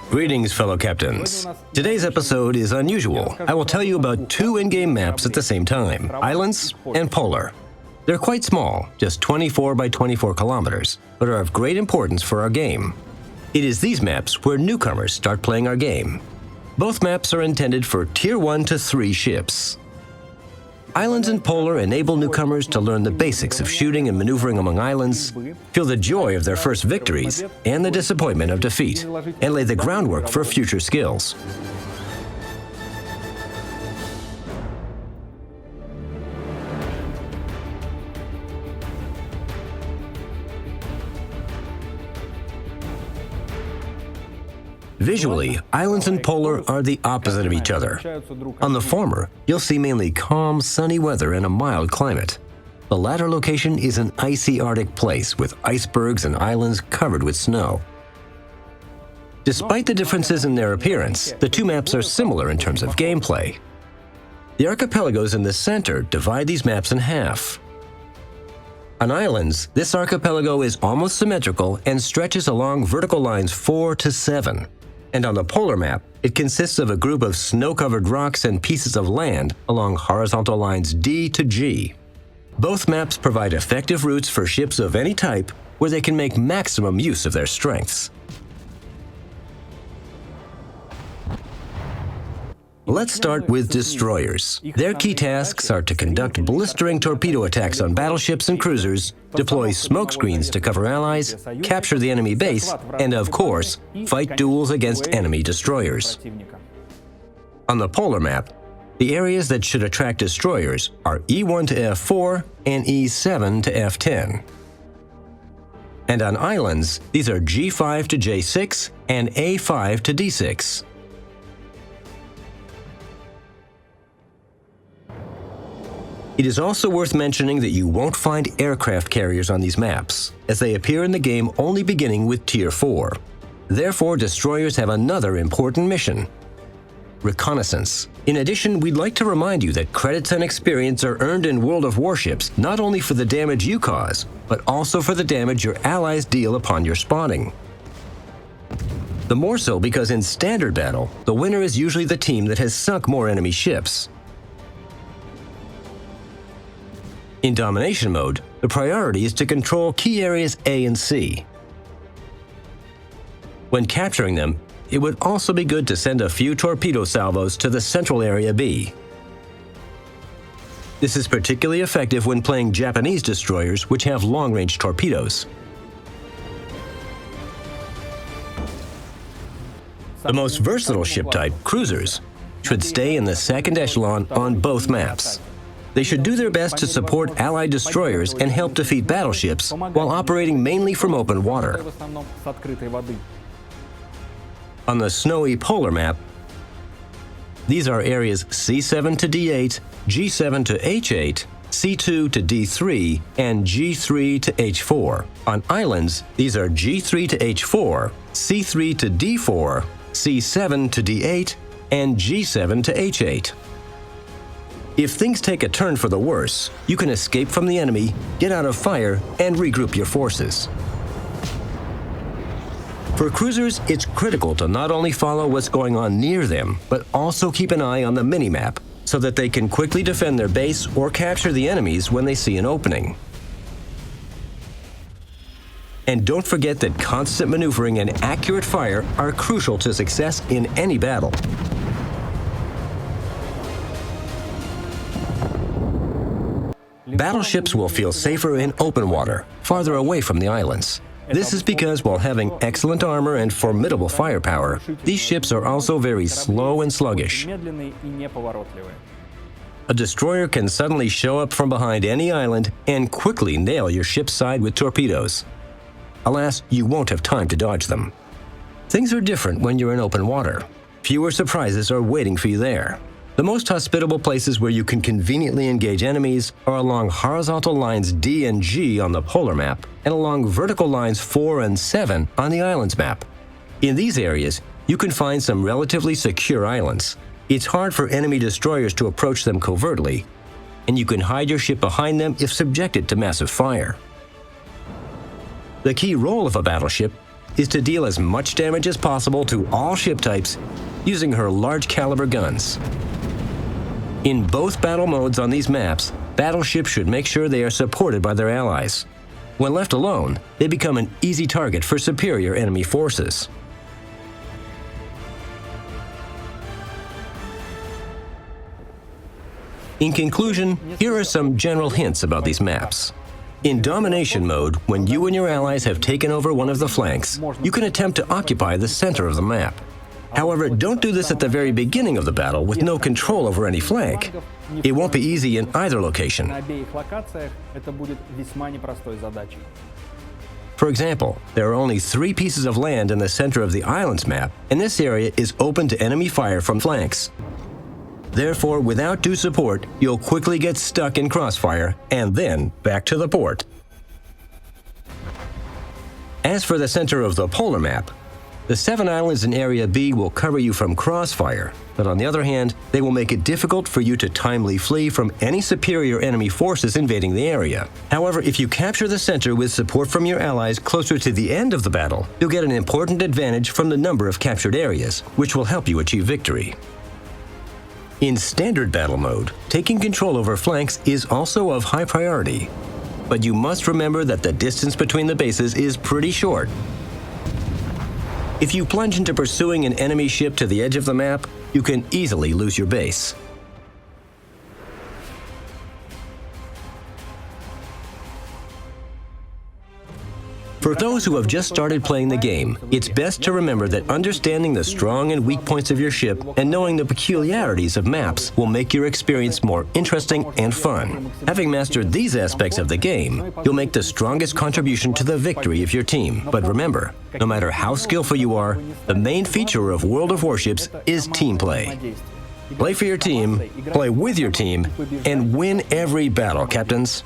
Greetings, fellow captains. Today's episode is unusual. I will tell you about two in-game maps at the same time, Islands and Polar. They're quite small, just 24 by 24 kilometers, but are of great importance for our game. It is these maps where newcomers start playing our game. Both maps are intended for Tier 1 to 3 ships. Islands and Polar enable newcomers to learn the basics of shooting and maneuvering among islands, feel the joy of their first victories and the disappointment of defeat, and lay the groundwork for future skills. Visually, Islands and Polar are the opposite of each other. On the former, you'll see mainly calm, sunny weather and a mild climate. The latter location is an icy Arctic place with icebergs and islands covered with snow. Despite the differences in their appearance, the two maps are similar in terms of gameplay. The archipelagos in the center divide these maps in half. On islands, this archipelago is almost symmetrical and stretches along vertical lines 4 to 7. And on the polar map, it consists of a group of snow-covered rocks and pieces of land along horizontal lines D to G. Both maps provide effective routes for ships of any type where they can make maximum use of their strengths. Let's start with destroyers. Their key tasks are to conduct blistering torpedo attacks on battleships and cruisers, deploy smoke screens to cover allies, capture the enemy base, and of course, fight duels against enemy destroyers. On the polar map, the areas that should attract destroyers are E1 to F4 and E7 to F10. And on islands, these are G5 to J6 and A5 to D6. It is also worth mentioning that you won't find aircraft carriers on these maps, as they appear in the game only beginning with Tier 4. Therefore, destroyers have another important mission: reconnaissance. In addition, we'd like to remind you that credits and experience are earned in World of Warships not only for the damage you cause, but also for the damage your allies deal upon your spawning. The more so because in standard battle, the winner is usually the team that has sunk more enemy ships. In Domination Mode, the priority is to control key areas A and C. When capturing them, it would also be good to send a few torpedo salvos to the central area B. This is particularly effective when playing Japanese destroyers, which have long-range torpedoes. The most versatile ship type, cruisers, should stay in the second echelon on both maps. They should do their best to support Allied destroyers and help defeat battleships while operating mainly from open water. On the snowy polar map, these are areas C7 to D8, G7 to H8, C2 to D3, and G3 to H4. On islands, these are G3 to H4, C3 to D4, C7 to D8, and G7 to H8. If things take a turn for the worse, you can escape from the enemy, get out of fire, and regroup your forces. For cruisers, it's critical to not only follow what's going on near them, but also keep an eye on the minimap so that they can quickly defend their base or capture the enemies when they see an opening. And don't forget that constant maneuvering and accurate fire are crucial to success in any battle. Battleships will feel safer in open water, farther away from the islands. This is because while having excellent armor and formidable firepower, these ships are also very slow and sluggish. A destroyer can suddenly show up from behind any island and quickly nail your ship's side with torpedoes. Alas, you won't have time to dodge them. Things are different when you're in open water. Fewer surprises are waiting for you there. The most hospitable places where you can conveniently engage enemies are along horizontal lines D and G on the polar map and along vertical lines 4 and 7 on the islands map. In these areas, you can find some relatively secure islands. It's hard for enemy destroyers to approach them covertly, and you can hide your ship behind them if subjected to massive fire. The key role of a battleship is to deal as much damage as possible to all ship types using her large caliber guns. In both battle modes on these maps, battleships should make sure they are supported by their allies. When left alone, they become an easy target for superior enemy forces. In conclusion, here are some general hints about these maps. In Domination Mode, when you and your allies have taken over one of the flanks, you can attempt to occupy the center of the map. However, don't do this at the very beginning of the battle with no control over any flank. It won't be easy in either location. For example, there are only 3 pieces of land in the center of the island's map, and this area is open to enemy fire from flanks. Therefore, without due support, you'll quickly get stuck in crossfire and then back to the port. As for the center of the polar map, the 7 islands in Area B will cover you from crossfire, but on the other hand, they will make it difficult for you to timely flee from any superior enemy forces invading the area. However, if you capture the center with support from your allies closer to the end of the battle, you'll get an important advantage from the number of captured areas, which will help you achieve victory. In Standard Battle Mode, taking control over flanks is also of high priority, but you must remember that the distance between the bases is pretty short. If you plunge into pursuing an enemy ship to the edge of the map, you can easily lose your base. For those who have just started playing the game, it's best to remember that understanding the strong and weak points of your ship and knowing the peculiarities of maps will make your experience more interesting and fun. Having mastered these aspects of the game, you'll make the strongest contribution to the victory of your team. But remember, no matter how skillful you are, the main feature of World of Warships is team play. Play for your team, play with your team, and win every battle, captains.